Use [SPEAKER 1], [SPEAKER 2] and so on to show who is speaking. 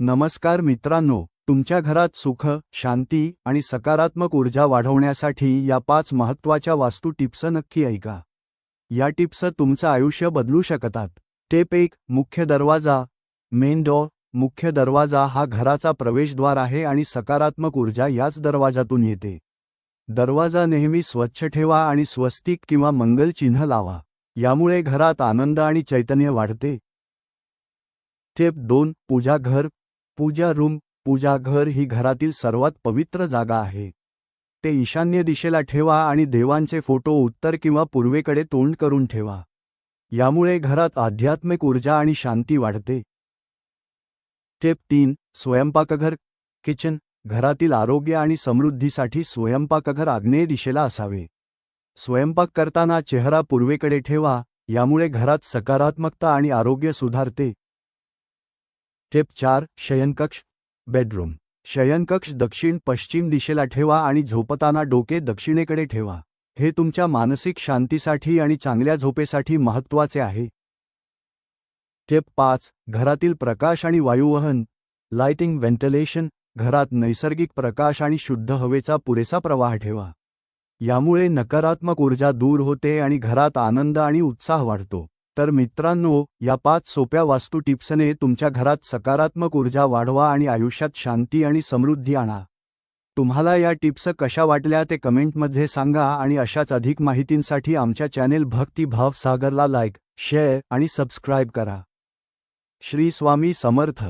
[SPEAKER 1] नमस्कार मित्रांनो, तुमच्या घरात सुख, शांती आणि सकारात्मक ऊर्जा वाढवण्यासाठी या 5 महत्त्वाच्या वास्तू टिप्स नक्की ऐका. या टिप्स तुमचं आयुष्य बदलू शकतात. टिप 1. मुख्य दरवाजा. Main door. मुख्य दरवाजा हा घराचा प्रवेशद्वार आहे आणि सकारात्मक ऊर्जा याच दरवाजातून येते. दरवाजा नेहमी स्वच्छ ठेवा आणि स्वस्तिक किंवा मंगल चिन्ह लावा. यामुळे घरात आनंद आणि चैतन्य वाढते. टिप 2. पूजाघर. पूजा रूम. पूजाघर ही घरातील सर्वात पवित्र जागा आहे. ते ईशान्य दिशेला ठेवा आणि देवांचे फोटो उत्तर किंवा पूर्वेकडे तोंड करून ठेवा. यामुळे घरात आध्यात्मिक ऊर्जा आणि शांती वाढते. टिप 3. स्वयंपाकघर. किचन. घरातील आरोग्य आणि समृद्धीसाठी स्वयंपाकघर आग्नेय दिशेला असावे. स्वयंपाक करताना चेहरा पूर्वेकडे ठेवा, यामुळे घरात सकारात्मकता आणि आरोग्य सुधारते. टिप 4. शयनकक्ष. बेडरूम. शयनकक्ष दक्षिण-पश्चिम दिशेला ठेवा आणि झोपताना डोके दक्षिणेकडे ठेवा. हे तुमच्या मानसिक शांतीसाठी आणि चांगल्या झोपेसाठी महत्त्वाचे आहे. टिप 5. घरातील प्रकाश आणि वायुवहन. Lighting ventilation. घरात नैसर्गिक प्रकाश आणि शुद्ध हवेचा पुरेसा प्रवाह ठेवा. यामुळे नकारात्मक ऊर्जा दूर होते आणि घरात आनंद आणि उत्साह वाढतो. तर मित्रांनो, या 5 सोप्या वास्तू टिप्सने तुमच्या घरात सकारात्मक ऊर्जा वाढवा आणि आयुष्यात शांती आणि समृद्धी आणा. तुम्हाला या टिप्स कशा वाटल्या ते कमेंटमध्ये सांगा आणि अशाच अधिक माहितींसाठी आमच्या चॅनेल भक्ती भाव सागरला लाईक, शेअर आणि सबस्क्राईब करा. श्री स्वामी समर्थ.